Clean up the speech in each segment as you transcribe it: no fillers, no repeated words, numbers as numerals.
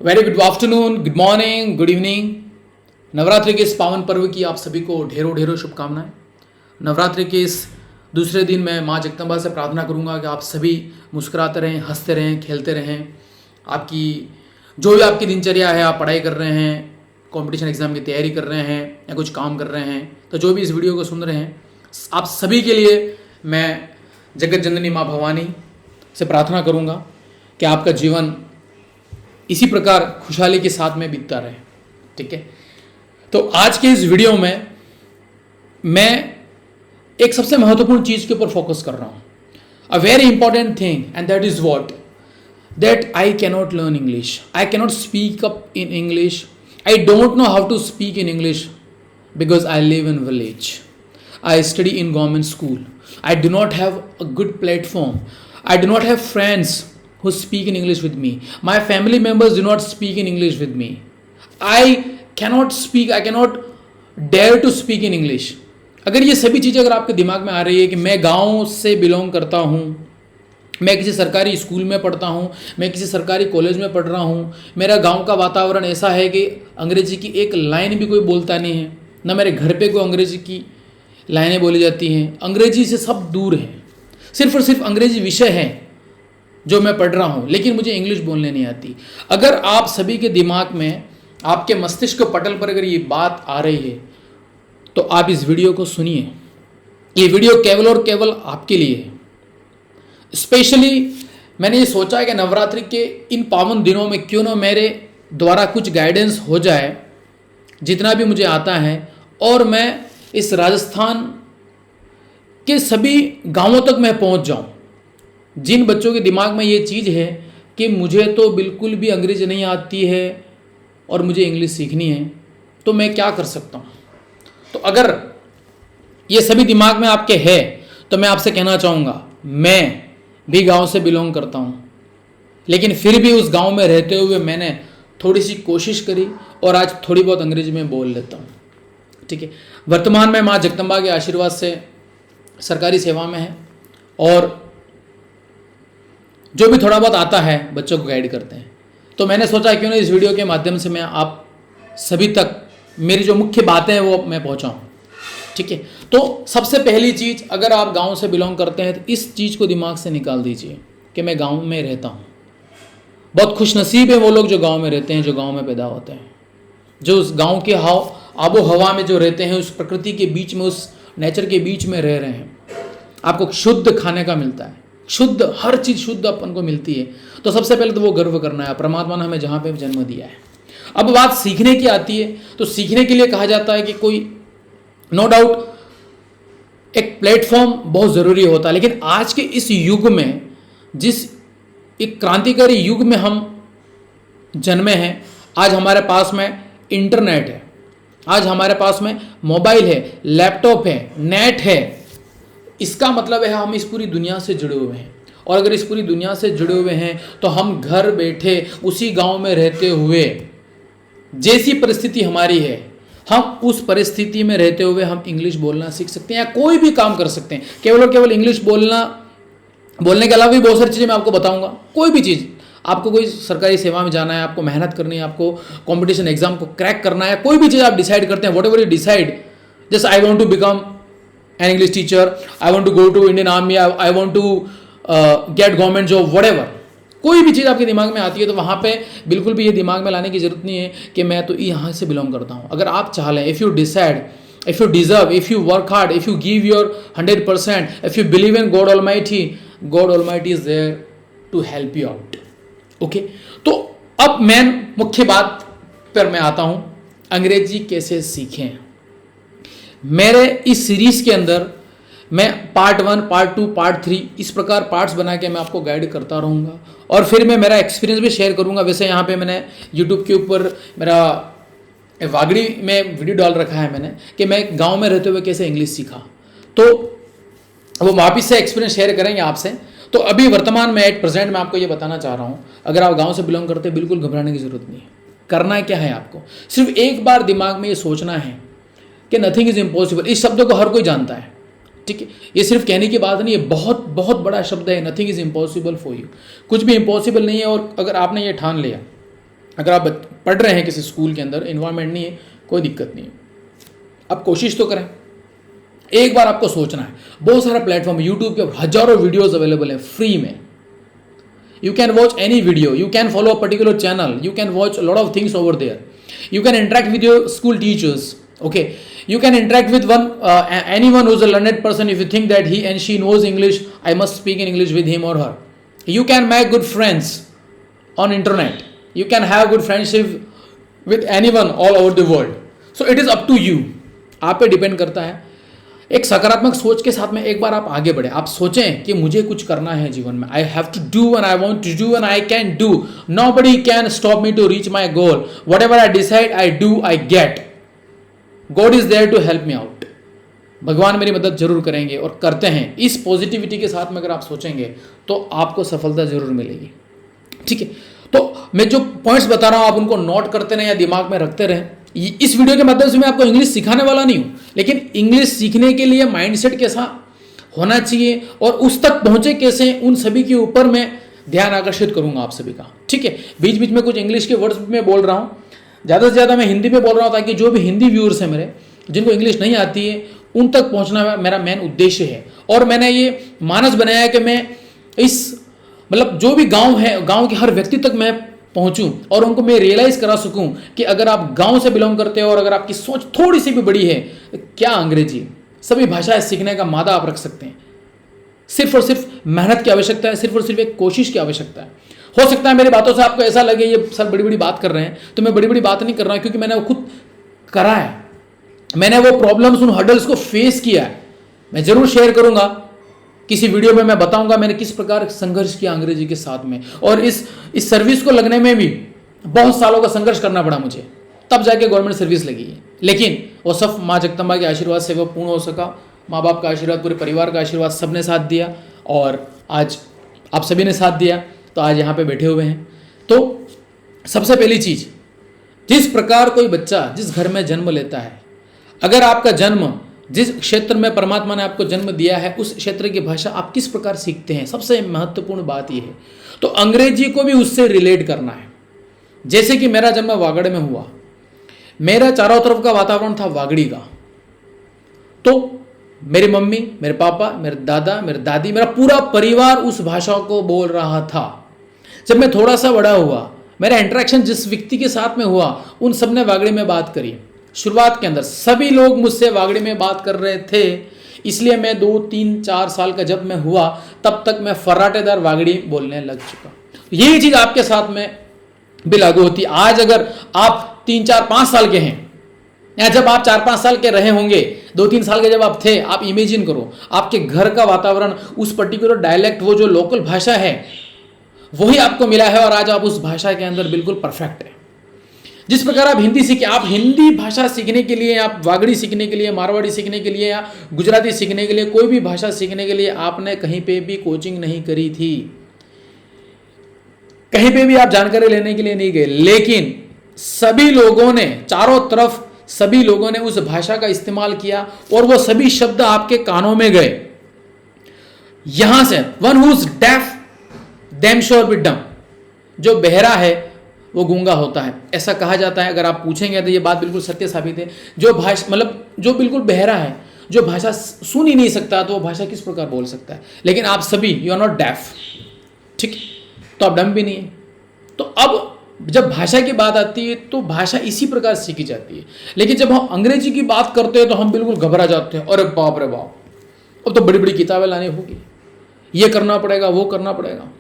Very good afternoon, good morning, good evening. Navratri के इस पावन पर्व की आप सभी को ढेरों ढेरों शुभकामनाएं। नवरात्रि के इस दूसरे दिन मैं माँ जगदम्बा से प्रार्थना करूंगा कि आप सभी मुस्कुराते रहें, हंसते रहें, खेलते रहें। आपकी जो भी आपकी दिनचर्या है, आप पढ़ाई कर रहे हैं, कंपटीशन एग्जाम की तैयारी कर रहे हैं या कुछ काम कर रहे हैं, तो जो भी इस वीडियो को सुन रहे हैं, आप सभी के लिए मैं जगत जननी माँ भवानी से प्रार्थना करूंगा कि आपका जीवन इसी प्रकार खुशहाली के साथ में बीतता रहे। ठीक है, तो आज के इस वीडियो में मैं एक सबसे महत्वपूर्ण चीज के ऊपर फोकस कर रहा हूं। A very important thing, and that is what, that I cannot learn English, I cannot speak up in English, I don't know how to speak in English because I live in village, I study in government school, I do not have a good platform, I do not have friends who speak in English with me. My family members do not speak in English with me. I cannot speak, I cannot dare to speak in English. अगर ये सभी चीज़ें अगर आपके दिमाग में आ रही है कि मैं गांव से बिलोंग करता हूँ, मैं किसी सरकारी स्कूल में पढ़ता हूँ, मैं किसी सरकारी कॉलेज में पढ़ रहा हूँ, मेरा गांव का वातावरण ऐसा है कि अंग्रेजी की एक लाइन भी कोई बोलता नहीं है, ना मेरे घर पे कोई अंग्रेजी की लाइनें बोली जाती हैं, अंग्रेजी से सब दूर हैं, सिर्फ और सिर्फ अंग्रेजी विषय है जो मैं पढ़ रहा हूँ, लेकिन मुझे इंग्लिश बोलने नहीं आती। अगर आप सभी के दिमाग में, आपके मस्तिष्क पटल पर अगर ये बात आ रही है तो आप इस वीडियो को सुनिए। ये वीडियो केवल और केवल आपके लिए है। स्पेशली मैंने ये सोचा है कि नवरात्रि के इन पावन दिनों में क्यों ना मेरे द्वारा कुछ गाइडेंस हो जाए, जितना भी मुझे आता है, और मैं इस राजस्थान के सभी गांवों तक मैं पहुंच जाऊं। जिन बच्चों के दिमाग में ये चीज़ है कि मुझे तो बिल्कुल भी अंग्रेजी नहीं आती है और मुझे इंग्लिश सीखनी है, तो मैं क्या कर सकता हूं। तो अगर ये सभी दिमाग में आपके है तो मैं आपसे कहना चाहूँगा, मैं भी गांव से बिलोंग करता हूं, लेकिन फिर भी उस गांव में रहते हुए मैंने थोड़ी सी कोशिश करी और आज थोड़ी बहुत अंग्रेजी में बोल लेता हूँ। ठीक है, वर्तमान में माँ जगदम्बा के आशीर्वाद से सरकारी सेवा में है और जो भी थोड़ा बहुत आता है बच्चों को गाइड करते हैं। तो मैंने सोचा क्यों ना इस वीडियो के माध्यम से मैं आप सभी तक मेरी जो मुख्य बातें हैं वो मैं पहुंचाऊं। ठीक है, तो सबसे पहली चीज़, अगर आप गांव से बिलोंग करते हैं तो इस चीज़ को दिमाग से निकाल दीजिए कि मैं गांव में रहता हूं। बहुत खुशनसीब है वो लोग जो गांव में रहते हैं, जो गांव में पैदा होते हैं, जो उस गाँव के आबो हवा में जो रहते हैं, उस प्रकृति के बीच में, उस नेचर के बीच में रह रहे हैं। आपको शुद्ध खाने का मिलता है, शुद्ध हर चीज़ शुद्ध अपन को मिलती है। तो सबसे पहले तो वो गर्व करना है, परमात्मा ने हमें जहाँ पे जन्म दिया है। अब बात सीखने की आती है, तो सीखने के लिए कहा जाता है कि कोई, नो डाउट एक प्लेटफॉर्म बहुत ज़रूरी होता है, लेकिन आज के इस युग में, जिस एक क्रांतिकारी युग में हम जन्मे हैं, आज हमारे पास में इंटरनेट है, आज हमारे पास में मोबाइल है, लैपटॉप है, नेट है। इसका मतलब है हम इस पूरी दुनिया से जुड़े हुए हैं, और अगर इस पूरी दुनिया से जुड़े हुए हैं तो हम घर बैठे उसी गांव में रहते हुए, जैसी परिस्थिति हमारी है, हम उस परिस्थिति में रहते हुए हम इंग्लिश बोलना सीख सकते हैं या कोई भी काम कर सकते हैं। केवल और केवल इंग्लिश बोलने के अलावा भी बहुत सारी चीज़ें मैं आपको बताऊंगा। कोई भी चीज़, आपको कोई सरकारी सेवा में जाना है, आपको मेहनत करनी है, आपको कंपटीशन एग्जाम को क्रैक करना है, कोई भी चीज़ आप डिसाइड करते हैं, whatever you decide, just I want to become an English teacher, I want to go to Indian army, I want to get government job, whatever, कोई भी चीज़ आपके दिमाग में आती है तो वहाँ पे बिल्कुल भी ये दिमाग में लाने की जरूरत नहीं है कि मैं तो यहाँ से बिलोंग करता हूँ। अगर आप चाह लें, if you decide, if you deserve, if you work hard, if you give your 100%, if you believe in God almighty, God almighty is there to help you out. Okay, तो अब मेन मुख्य बात पर मैं आता हूं, अंग्रेजी कैसे सीखें। मेरे इस सीरीज के अंदर मैं पार्ट 1, पार्ट 2, पार्ट 3 इस प्रकार पार्ट्स बना के मैं आपको गाइड करता रहूँगा, और फिर मैं मेरा एक्सपीरियंस भी शेयर करूँगा। वैसे यहाँ पे मैंने यूट्यूब के ऊपर मेरा वागड़ी में वीडियो डाल रखा है मैंने, कि मैं गाँव में रहते हुए कैसे इंग्लिश सीखा, तो वो वापिस से एक्सपीरियंस शेयर करेंगे आपसे। तो अभी वर्तमान में एट प्रेजेंट मैं आपको ये बताना चाह रहा हूँ, अगर आप गांव से बिलोंग करते हैं बिल्कुल घबराने की जरूरत नहीं है। करना क्या है, आपको सिर्फ एक बार दिमाग में ये सोचना है कि नथिंग इज इम्पॉसिबल। इस शब्द को हर कोई जानता है, ठीक है, ये सिर्फ कहने की बात नहीं है, बहुत बहुत बड़ा शब्द है, nothing is impossible for you. कुछ भी इम्पॉसिबल नहीं है, और अगर आपने ये ठान लिया अगर आप पढ़ रहे हैं किसी स्कूल के अंदर, इन्वायरमेंट नहीं है, कोई दिक्कत नहीं है, आप कोशिश तो करें। एक बार आपको सोचना है, बहुत सारा प्लेटफॉर्म, यूट्यूब के हजारों वीडियोस अवेलेबल है फ्री में। You can watch any video, you can follow a particular channel, you can watch a lot of things over there, you can interact with your school teachers, okay, you can interact with anyone who's a learned person. If you think that he and she knows English, I must speak in English with him or her. You can make good friends on internet, you can have good friendship with anyone all over the world. So it is up to you, आप पे depend करता है। एक सकारात्मक सोच के साथ में एक बार आप आगे बढ़े, आप सोचें कि मुझे कुछ करना है जीवन में, I have to do and I want to do and I can do, nobody can stop me to reach my goal, whatever I decide I do, I get, God is there to help me out. भगवान मेरी मदद जरूर करेंगे और करते हैं। इस positivity के साथ में अगर आप सोचेंगे तो आपको सफलता जरूर मिलेगी। ठीक है, तो मैं जो पॉइंट्स बता रहा हूं आप उनको नोट करते रहें या दिमाग में रखते रहें। इस वीडियो के माध्यम से मैं आपको इंग्लिश सिखाने वाला नहीं हूं, लेकिन इंग्लिश सीखने के लिए माइंडसेट कैसा होना चाहिए और उस तक पहुंचे कैसे, उन सभी के ऊपर मैं ध्यान आकर्षित करूंगा आप सभी का। ठीक है, बीच बीच में कुछ इंग्लिश के वर्ड्स में बोल रहा हूं, ज़्यादा से ज़्यादा मैं हिंदी में बोल रहा हूं ताकि जो भी हिंदी व्यूअर्स हैं मेरे, जिनको इंग्लिश नहीं आती है, उन तक पहुंचना मेरा मेन उद्देश्य है। और मैंने ये मानस बनाया है कि मैं इस मतलब जो भी गाँव है, गाँव के हर व्यक्ति तक मैं पहुंचूं और उनको मैं रियलाइज करा सकूं कि अगर आप गांव से बिलोंग करते हो और अगर आपकी सोच थोड़ी सी भी बड़ी है, तो क्या अंग्रेजी सभी भाषाएं सीखने का मादा आप रख सकते हैं। सिर्फ और सिर्फ मेहनत की आवश्यकता है, सिर्फ और सिर्फ एक कोशिश की आवश्यकता है। हो सकता है मेरी बातों से आपको ऐसा लगे ये सब बड़ी बड़ी बात कर रहे हैं, तो मैं बड़ी बड़ी बात नहीं कर रहा, क्योंकि मैंने वो खुद करा है, मैंने वो प्रॉब्लम्स, उन हर्डल्स को फेस किया है। मैं जरूर शेयर करूंगा किसी वीडियो में, मैं बताऊंगा मैंने किस प्रकार संघर्ष किया अंग्रेजी के साथ में, और इस सर्विस को लगने में भी बहुत सालों का संघर्ष करना पड़ा मुझे, तब जाके गवर्नमेंट सर्विस लगी है। लेकिन वो सब माँ जगदम्बा के आशीर्वाद से वो पूर्ण हो सका। माँ बाप का आशीर्वाद, पूरे परिवार का आशीर्वाद, सबने साथ दिया और आज आप सभी ने साथ दिया, तो आज यहाँ पे बैठे हुए हैं। तो सबसे पहली चीज, जिस प्रकार कोई बच्चा जिस घर में जन्म लेता है, अगर आपका जन्म जिस क्षेत्र में परमात्मा ने आपको जन्म दिया है उस क्षेत्र की भाषा आप किस प्रकार सीखते हैं, सबसे महत्वपूर्ण बात यह है। तो अंग्रेजी को भी उससे रिलेट करना है। जैसे कि मेरा जन्म वागड़ में हुआ, मेरा चारों तरफ का वातावरण था वागड़ी का, तो मेरी मम्मी, मेरे पापा, मेरे दादा, मेरे दादी, मेरा पूरा परिवार उस भाषा को बोल रहा था। जब मैं थोड़ा सा बड़ा हुआ, मेरा इंटरेक्शन जिस व्यक्ति के साथ में हुआ, उन सब ने वागड़ी में बात करी। शुरुआत के अंदर सभी लोग मुझसे वागड़ी में बात कर रहे थे, इसलिए मैं 2, 3, 4 साल का जब मैं हुआ तब तक मैं फर्राटेदार वागड़ी बोलने लग चुका। यही चीज आपके साथ में भी लागू होती है। आज अगर आप 3, 4, 5 साल के हैं, या जब आप 4, 5 साल के रहे होंगे, 2, 3 साल के जब आप थे, आप इमेजिन करो आपके घर का वातावरण, उस पर्टिकुलर डायलेक्ट, वो जो लोकल भाषा है वही आपको मिला है और आज आप उस भाषा के अंदर बिल्कुल परफेक्ट है। जिस प्रकार आप हिंदी सीखे, आप हिंदी भाषा सीखने के लिए, आप वागड़ी सीखने के लिए, मारवाड़ी सीखने के लिए या गुजराती सीखने के लिए, कोई भी भाषा सीखने के लिए आपने कहीं पे भी कोचिंग नहीं करी थी, कहीं पे भी आप जानकारी लेने के लिए नहीं गए, लेकिन सभी लोगों ने, चारों तरफ सभी लोगों ने उस भाषा का इस्तेमाल किया और वो सभी शब्द आपके कानों में गए। यहां से one who is deaf them sure be dumb, जो बहरा है वो गूंगा होता है, ऐसा कहा जाता है। अगर आप पूछेंगे तो ये बात बिल्कुल सत्य साबित है। जो भाषा मतलब जो बिल्कुल बहरा है, जो भाषा सुन ही नहीं सकता, तो वो भाषा किस प्रकार बोल सकता है। लेकिन आप सभी यू आर नॉट डेफ, ठीक, तो आप डम भी नहीं है। तो अब जब भाषा की बात आती है तो भाषा इसी प्रकार सीखी जाती है। लेकिन जब हम अंग्रेजी की बात करते हैं तो हम बिल्कुल घबरा जाते हैं, अरे बाप रे बाप, अब तो बड़ी बड़ी किताबें लानी होगी, ये करना पड़ेगा, वो करना पड़ेगा।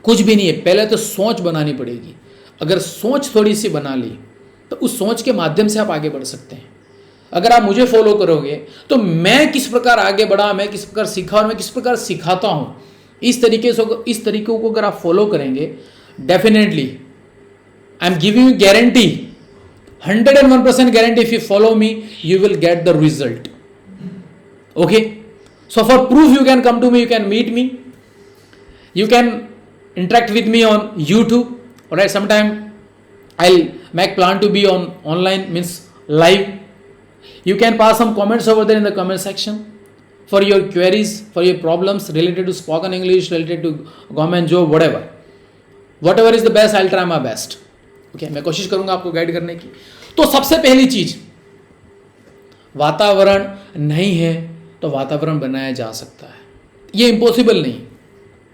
कुछ भी नहीं है, पहले तो सोच बनानी पड़ेगी। अगर सोच थोड़ी सी बना ली तो उस सोच के माध्यम से आप आगे बढ़ सकते हैं। अगर आप मुझे फॉलो करोगे तो मैं किस प्रकार आगे बढ़ा, मैं किस प्रकार सीखा और मैं किस प्रकार सिखाता हूं, इस तरीकों को अगर आप फॉलो करेंगे, definitely I am giving you guarantee, 101% guarantee, if you follow me you will get the result. Okay, so for proof you can come to me, you can meet me, you can interact with me on YouTube. All right, sometime I'll make plan to be on online, means live. You can pass some comments over there in the comment section for your queries, for your problems related to spoken English, related to government job, whatever is the best, I'll try my best. Okay, मैं कोशिश करूंगा आपको guide करने की। तो सबसे पहली चीज, वातावरण नहीं है तो वातावरण बनाया जा सकता है। ये इम्पॉसिबल नहीं,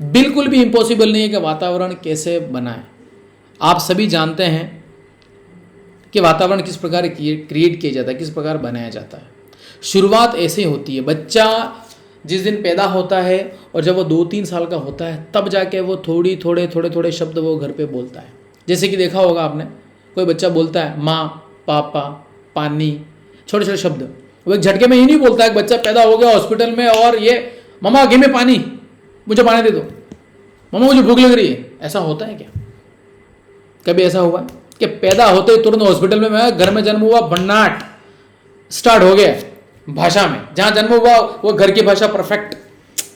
बिल्कुल भी इम्पॉसिबल नहीं है कि वातावरण कैसे बनाए। आप सभी जानते हैं कि वातावरण किस प्रकार क्रिएट किया जाता है, किस प्रकार बनाया जाता है। शुरुआत ऐसे होती है, बच्चा जिस दिन पैदा होता है और जब वो 2-3 साल का होता है तब जाके वो थोड़े शब्द वो घर पे बोलता है। जैसे कि देखा होगा आपने, कोई बच्चा बोलता है माँ, पापा, पानी, छोटे शब्द। वो एक झटके में ही नहीं बोलता है। बच्चा पैदा हो गया हॉस्पिटल में और ये मम्मा गिव मी पानी, मुझे पानी दे दो, मम्मा मुझे भूख लग रही है। ऐसा होता है क्या? कभी ऐसा हुआ कि पैदा होते ही तुरंत हॉस्पिटल में, मैं घर में जन्म हुआ, भन्नाट स्टार्ट हो गया भाषा में। जहां जन्म हुआ वो घर की भाषा परफेक्ट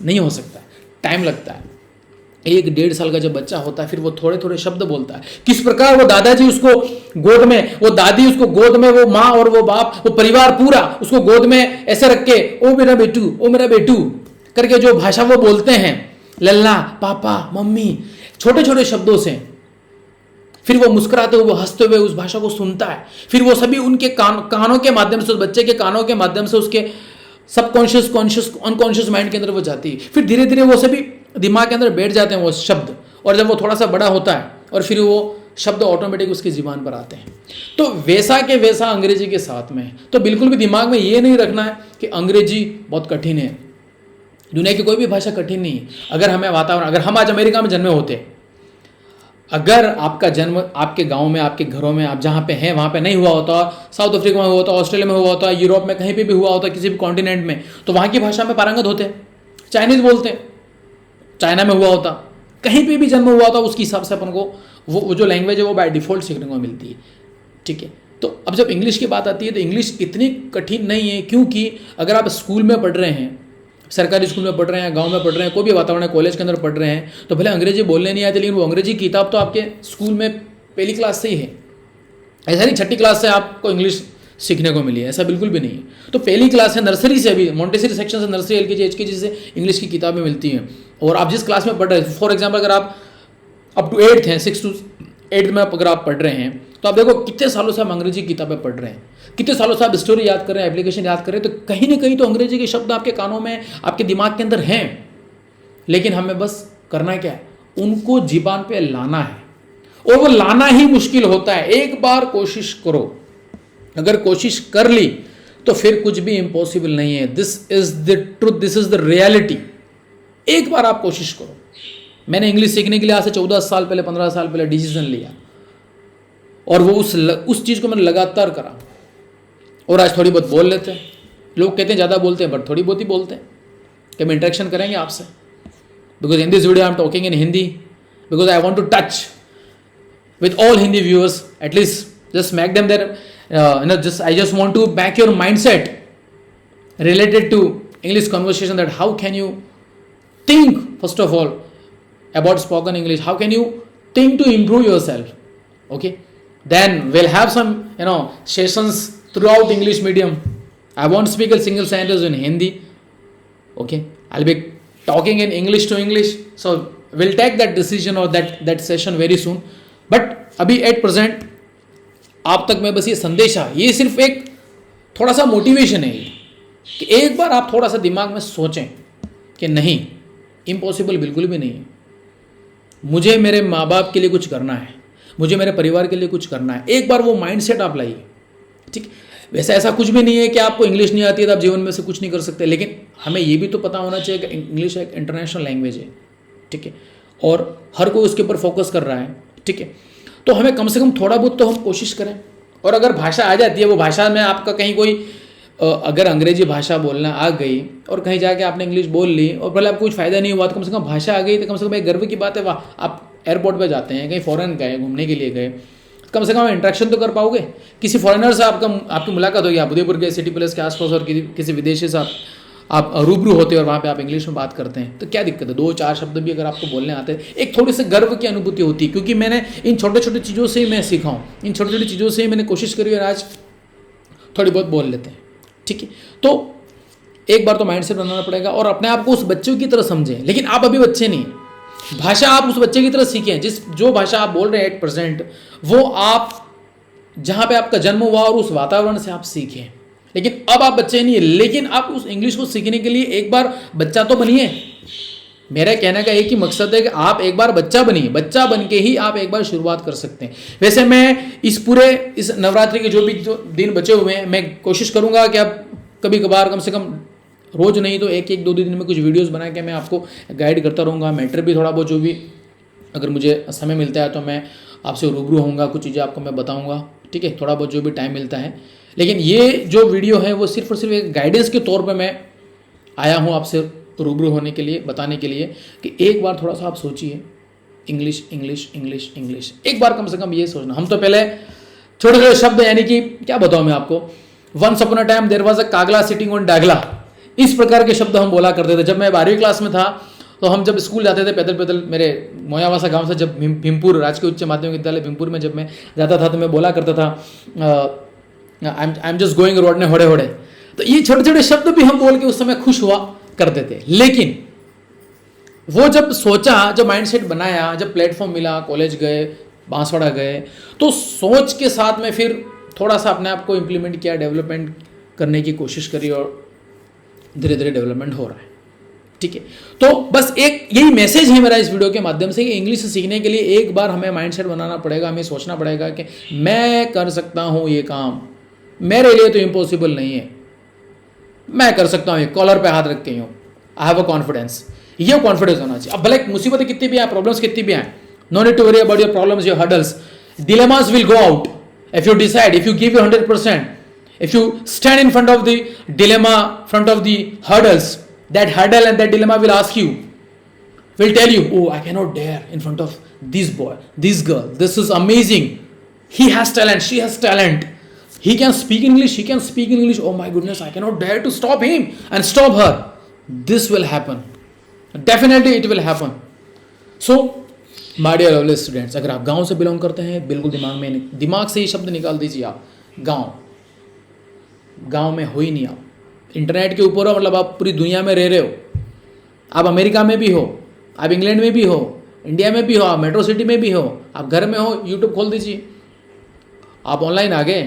नहीं हो सकता, टाइम लगता है। 1-1.5 साल का जब बच्चा होता है फिर वो थोड़े शब्द बोलता है। किस प्रकार वो दादाजी उसको गोद में, वो दादी उसको गोद में, वो माँ और वो बाप, वो परिवार पूरा उसको गोद में ऐसे रख के ओ मेरा बेटू, ओ मेरा बेटू करके जो भाषा वो बोलते हैं, लल्ला, पापा, मम्मी, छोटे शब्दों से। फिर वो मुस्कुराते हुए, हंसते हुए उस भाषा को सुनता है। फिर वो सभी उनके कानों के माध्यम से, उस बच्चे के कानों के माध्यम से उसके सबकॉन्शियस, कॉन्शियस, अनकॉन्शियस माइंड के अंदर वो जाती है। फिर धीरे धीरे वो सभी दिमाग के अंदर बैठ जाते हैं वो शब्द, और जब वो थोड़ा सा बड़ा होता है और फिर वो शब्द ऑटोमेटिक उसकी जीबान पर आते हैं। तो वैसा के वैसा अंग्रेजी के साथ में। तो बिल्कुल भी दिमाग में ये नहीं रखना है कि अंग्रेजी बहुत कठिन है। दुनिया की कोई भी भाषा कठिन नहीं है। अगर हमें वातावरण, अगर हम आज अमेरिका में जन्मे होते, अगर आपका जन्म आपके गांव में, आपके घरों में, आप जहाँ पे हैं वहाँ पे नहीं हुआ होता, साउथ अफ्रीका में हुआ होता, ऑस्ट्रेलिया में हुआ होता, यूरोप में कहीं पे भी हुआ होता, किसी भी कॉन्टिनेंट में, तो वहाँ की भाषा में पारंगत होते। चाइनीज बोलते, चाइना में हुआ होता, कहीं पे भी जन्म हुआ होता, उसके हिसाब से अपन को वो जो लैंग्वेज है वो बाय डिफॉल्ट सीखने को मिलती है। ठीक है, तो अब जब इंग्लिश की बात आती है तो इंग्लिश इतनी कठिन नहीं है, क्योंकि अगर आप स्कूल में पढ़ रहे हैं, सरकारी स्कूल में पढ़ रहे हैं, गांव में पढ़ रहे हैं, कोई भी वातावरण है, कॉलेज के अंदर पढ़ रहे हैं, तो भले अंग्रेजी बोलने नहीं आती, लेकिन वो अंग्रेजी किताब तो आपके स्कूल में पहली क्लास से ही है। ऐसा नहीं 6ठी क्लास से आपको इंग्लिश सीखने को मिली है, ऐसा बिल्कुल भी नहीं है। तो पहली क्लास है, नर्सरी से, अभी मोंटेसरी सेक्शन से, नर्सरी, LKG, HKG से इंग्लिश की किताबें मिलती हैं। और आप जिस क्लास में पढ़ रहे हैं, फॉर एग्जाम्पल अगर आप अप टू 8th हैं, 6 to 8th में अगर आप पढ़ रहे हैं, तो आप देखो कितने सालों से हम अंग्रेजी किताबें पढ़ रहे हैं, कितने सालों से आप स्टोरी याद कर रहे हैं, एप्लीकेशन याद कर रहे हैं, तो कहीं ना कहीं तो अंग्रेजी के शब्द आपके कानों में, आपके दिमाग के अंदर हैं। लेकिन हमें बस करना क्या है, उनको जीबान पे लाना है, और वो लाना ही मुश्किल होता है। एक बार कोशिश करो, अगर कोशिश कर ली तो फिर कुछ भी इम्पॉसिबल नहीं है। This is the truth, this is the reality. एक बार आप कोशिश करो। मैंने इंग्लिश सीखने के लिए आज से 14 साल पहले, 15 साल पहले डिसीजन लिया, और वो उस चीज़ को मैंने लगातार करा, और आज थोड़ी बहुत बोल लेते हैं। लोग कहते हैं ज़्यादा बोलते हैं, बट थोड़ी बहुत ही बोलते हैं कि हम इंटरेक्शन करेंगे आपसे। Because in this video I am talking in Hindi, because I want to touch with all Hindi viewers, at least just make them their I just want to back your mindset related to English conversation, that how can you think first of all about spoken English, how can you think to improve yourself. Okay, then we'll have some sessions throughout English medium. I won't speak a single sentence in Hindi. Okay, I'll be talking in English to English, so we'll take that decision or that session very soon. But अभी at present आप तक मैं बस ये संदेशा, ये सिर्फ एक थोड़ा सा मोटिवेशन है ये, कि एक बार आप थोड़ा सा दिमाग में सोचें कि नहीं, इम्पॉसिबल बिल्कुल भी नहीं है। मुझे मेरे माँ बाप के लिए कुछ करना है, मुझे मेरे परिवार के लिए कुछ करना है। एक बार वो माइंडसेट आप लाइए। ठीक, वैसे ऐसा कुछ भी नहीं है कि आपको इंग्लिश नहीं आती है तो आप जीवन में से कुछ नहीं कर सकते, लेकिन हमें ये भी तो पता होना चाहिए कि इंग्लिश एक इंटरनेशनल लैंग्वेज है। ठीक है, और हर कोई उसके ऊपर फोकस कर रहा है। ठीक है, तो हमें कम से कम थोड़ा बहुत तो हम कोशिश करें। और अगर भाषा आ जाती है, वो भाषा में आपका कहीं कोई अगर अंग्रेजी भाषा बोलना आ गई और कहीं जाके आपने इंग्लिश बोल ली और भले आपको कुछ फ़ायदा नहीं हुआ, तो कम से कम भाषा आ गई तो कम से कम एक गर्व की बात है। वाह, आप एयरपोर्ट पे जाते हैं, कहीं फॉरेन गए, घूमने के लिए गए, कम से कम इंटरेक्शन तो कर पाओगे। किसी फॉरेनर से आपकी मुलाकात होगी, आप उदयपुर के सिटी प्लेस के आसपास और किसी विदेशी से आप रूबरू होते हैं और वहाँ पे आप इंग्लिश में बात करते हैं, तो क्या दिक्कत है? 2-4 शब्द भी अगर आपको बोलने आते हैं, एक थोड़ी सी गर्व की अनुभूति होती है, क्योंकि मैंने इन छोटे छोटे चीज़ों से ही मैं सीखा हूँ, इन छोटी छोटी चीज़ों से ही मैंने कोशिश करी और आज थोड़ी बहुत बोल लेते हैं। ठीक है, तो एक बार तो माइंडसेट बनाना पड़ेगा और अपने आप को उस बच्चों की तरह समझें। लेकिन आप अभी बच्चे नहीं, भाषा आप उस बच्चे की तरह सीखें, जो भाषा आप बोल रहे हैं 8%, वो आप जहाँ पे आपका जन्म हुआ और उस वातावरण से आप सीखें। लेकिन अब आप बच्चे नहीं है, लेकिन आप उस इंग्लिश को सीखने के लिए एक बार बच्चा तो बनिए। मेरा कहने का एक ही मकसद है कि आप एक बार बच्चा बनिए, बच्चा बन के ही आप एक बार शुरुआत कर सकते हैं। वैसे मैं इस नवरात्रि के जो दिन बचे हुए हैं, मैं कोशिश करूंगा कि आप कभी कभार, कम से कम रोज नहीं तो एक 2 दिन में कुछ वीडियोस बना के मैं आपको गाइड करता रहूँगा। मैटर भी थोड़ा बहुत जो भी अगर मुझे समय मिलता है तो मैं आपसे रूबरू होऊंगा, कुछ चीज़ें आपको मैं बताऊंगा, ठीक है, थोड़ा बहुत जो भी टाइम मिलता है। लेकिन ये जो वीडियो है वो सिर्फ और सिर्फ एक गाइडेंस के तौर पे मैं आया हूँ आपसे रूबरू होने के लिए, बताने के लिए कि एक बार थोड़ा सा आप सोचिए, इंग्लिश इंग्लिश इंग्लिश इंग्लिश, एक बार कम से कम ये सोचना। हम तो पहले छोटे छोटे शब्द, यानी कि क्या बताऊँ मैं आपको, once upon a time there was a कागला सिटिंग ऑन डागला, इस प्रकार के शब्द हम बोला करते थे। जब मैं 12वीं क्लास में था तो हम जब स्कूल जाते थे पैदल पैदल, मेरे मोयावासा गांव से जब भीमपुर राजकीय उच्च माध्यमिक विद्यालय भीमपुर में जब मैं जाता था तो मैं बोला करता था I am just going road ने होड़े होड़े। तो ये छोटे छोटे शब्द भी हम बोल के उस समय खुश हुआ करते थे। लेकिन वो जब सोचा, जब माइंडसेट बनाया, जब प्लेटफॉर्म मिला, कॉलेज गए, बांसवाड़ा गए, तो सोच के साथ में फिर थोड़ा सा अपने आप को इम्प्लीमेंट किया, डेवलपमेंट करने की कोशिश करी और धीरे धीरे डेवलपमेंट हो रहा है, ठीक है। तो बस एक यही मैसेज है मेरा इस वीडियो के माध्यम से कि इंग्लिश सीखने के लिए एक बार हमें माइंडसेट बनाना पड़ेगा, हमें सोचना पड़ेगा कि मैं कर सकता हूँ ये काम, मेरे लिए तो इम्पॉसिबल नहीं है, मैं कर सकता हूँ, ये कॉलर पे हाथ रख के हूँ, आई हैव अ कॉन्फिडेंस, ये कॉन्फिडेंस होना चाहिए। अब भले मुसीबतें कितनी भी आए, प्रॉब्लम्स कितनी भी आए, no need to worry about your problems, your hurdles, dilemmas will go out if you decide, if you give your 100%, if you stand in front of the dilemma, front of the hurdles, that hurdle and that dilemma will ask you, will tell you, oh, I cannot dare in front of this boy, this girl, this is amazing, he has talent, she has talent, he can speak English, she can speak English, oh my goodness, I cannot dare to stop him and stop her. This will happen, definitely it will happen. So my dear lovely students, अगर आप गांव से belong करते हैं, बिल्कुल दिमाग से ही शब्द निकाल दीजिए आप, गांव में हो ही नहीं आप, इंटरनेट के ऊपर हो, मतलब आप पूरी दुनिया में रह रहे हो, आप अमेरिका में भी हो, आप इंग्लैंड में भी हो, इंडिया में भी हो, आप मेट्रो सिटी में भी हो, आप घर में हो, यूट्यूब खोल दीजिए, आप ऑनलाइन आ गए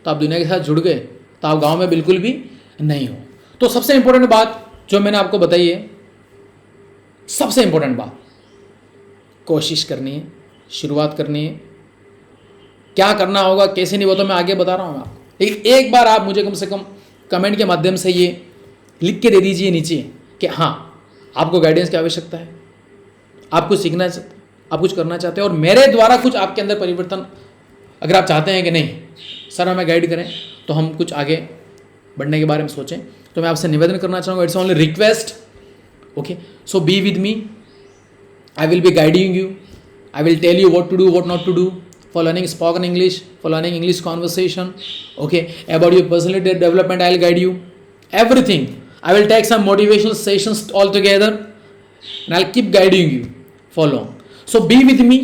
तो आप दुनिया के साथ जुड़ गए, तो आप गाँव में बिल्कुल भी नहीं हो। तो सबसे इंपॉर्टेंट बात जो मैंने आपको बताई है, सबसे इंपॉर्टेंट बात, कोशिश करनी है, शुरुआत करनी है। क्या करना होगा, कैसे नहीं, वो तो मैं आगे बता रहा हूँ आपको। लेकिन एक बार आप मुझे कम से कम कमेंट के माध्यम से ये लिख के दे दीजिए नीचे कि हाँ, आपको गाइडेंस की आवश्यकता है, आप कुछ सीखना चाहते, आप कुछ करना चाहते हैं और मेरे द्वारा कुछ आपके अंदर परिवर्तन अगर आप चाहते हैं कि नहीं सर हमें गाइड करें, तो हम कुछ आगे बढ़ने के बारे में सोचें, तो मैं आपसे निवेदन करना चाहूँगा, it's only request, okay. So be with me, I will be guiding you. I will tell you what to do, what not to do for learning spoken English, for learning English conversation. Okay, about your personality development, I'll guide you. Everything. I will take some motivational sessions all together, and I'll keep guiding you for long. So be with me.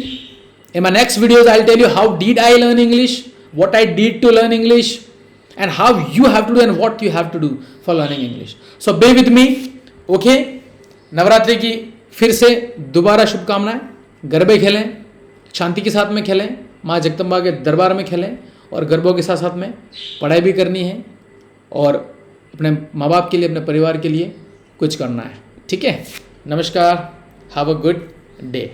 In my next videos, I'll tell you how did I learn English, what I did to learn English, and how you have to do and what you have to do for learning English. So be with me. Okay. Navratri की फिर से दोबारा शुभकामनाएं। गरबे खेलें, शांति के साथ में खेलें, माँ जगदम्बा के दरबार में खेलें और गरबों के साथ साथ में पढ़ाई भी करनी है और अपने माँ बाप के लिए, अपने परिवार के लिए कुछ करना है, ठीक है। नमस्कार, हैव अ गुड डे।